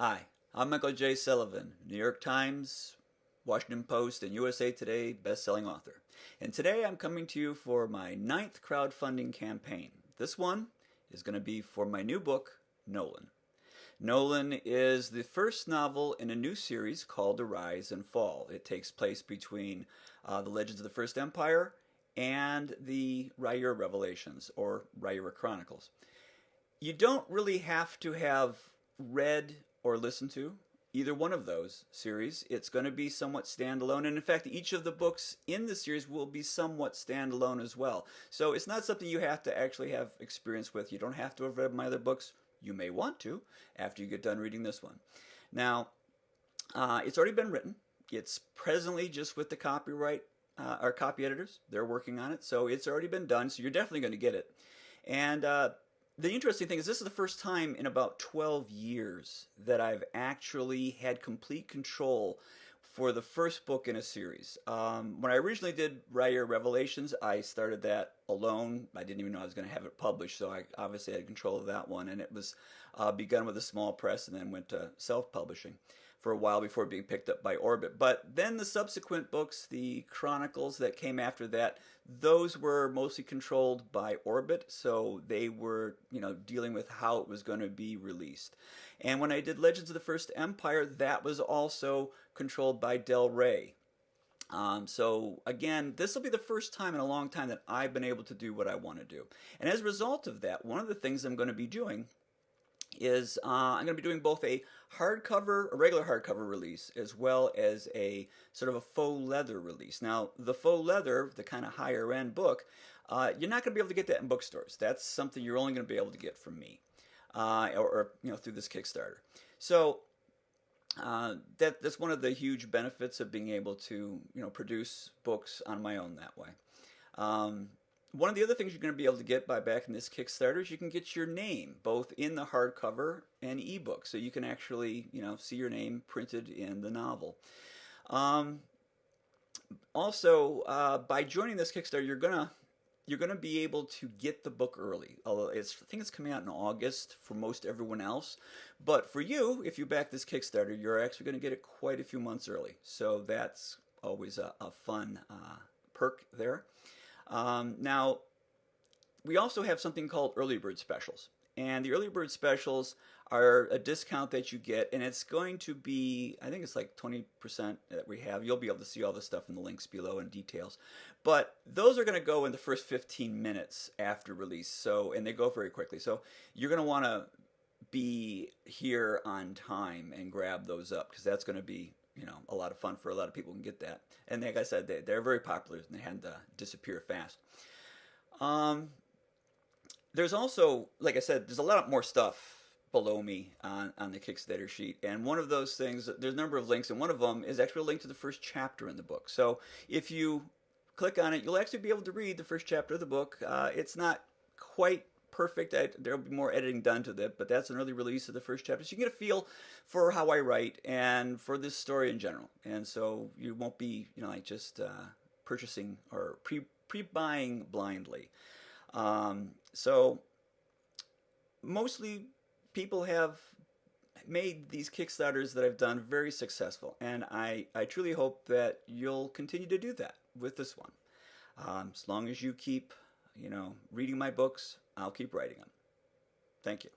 Hi, I'm Michael J. Sullivan, New York Times, Washington Post, and USA Today best-selling author. And today I'm coming to you for my 9th crowdfunding campaign. This one is going to be for my new book, Nolyn. Nolyn is the first novel in a new series called The Rise and Fall. It takes place between the Legends of the First Empire and the R'yur Revelations, or R'yur Chronicles. You don't really have to have read or listened to either one of those series. It's going to be somewhat standalone, and in fact each of the books in the series will be somewhat standalone as well. So it's not something you have to actually have experience with. You don't have to have read my other books. You may want to after you get done reading this one. Now, it's already been written. It's presently just with the copyright our copy editors. They're working on it, so it's already been done, so you're definitely going to get it. And the interesting thing is this is the first time in about 12 years that I've actually had complete control for the first book in a series. When I originally did R'yur Revelations, I started that alone. I didn't even know I was going to have it published, so I obviously had control of that one. And it was begun with a small press and then went to self-publishing for a while before being picked up by Orbit. But then the subsequent books, the Chronicles that came after that, those were mostly controlled by Orbit, so they were, dealing with how it was going to be released. And when I did Legends of the First Empire, that was also controlled by Del Rey. So again, this will be the first time in a long time that I've been able to do what I want to do. And as a result of that, one of the things I'm going to be doing is I'm going to be doing both a regular hardcover release, as well as a sort of a faux leather release. Now, the faux leather, the kind of higher end book, you're not going to be able to get that in bookstores. That's something you're only going to be able to get from me, or through this Kickstarter. So that's one of the huge benefits of being able to produce books on my own that way. One of the other things you're going to be able to get by backing this Kickstarter is you can get your name both in the hardcover and ebook, so you can actually see your name printed in the novel. Also, by joining this Kickstarter, you're gonna be able to get the book early. Although I think it's coming out in August for most everyone else, but for you, if you back this Kickstarter, you're actually going to get it quite a few months early. So that's always a fun perk there. Now, we also have something called early bird specials, and the early bird specials are a discount that you get, and it's going to be, I think it's like 20% that we have. You'll be able to see all the stuff in the links below and details, but those are going to go in the first 15 minutes after release. So, and they go very quickly. So you're going to want to be here on time and grab those up, because that's going to be a lot of fun for a lot of people who can get that. And like I said, they're very popular and they had to disappear fast. There's also, like I said, there's a lot more stuff below me on the Kickstarter sheet. And one of those things, there's a number of links, and one of them is actually a link to the first chapter in the book. So if you click on it, you'll actually be able to read the first chapter of the book. It's not quite perfect. There'll be more editing done to that, but that's an early release of the first chapter. So you can get a feel for how I write and for this story in general. And so you won't be, like just purchasing or pre-buying blindly. So mostly people have made these Kickstarters that I've done very successful, and I truly hope that you'll continue to do that with this one. As long as you keep reading my books, I'll keep writing them. Thank you.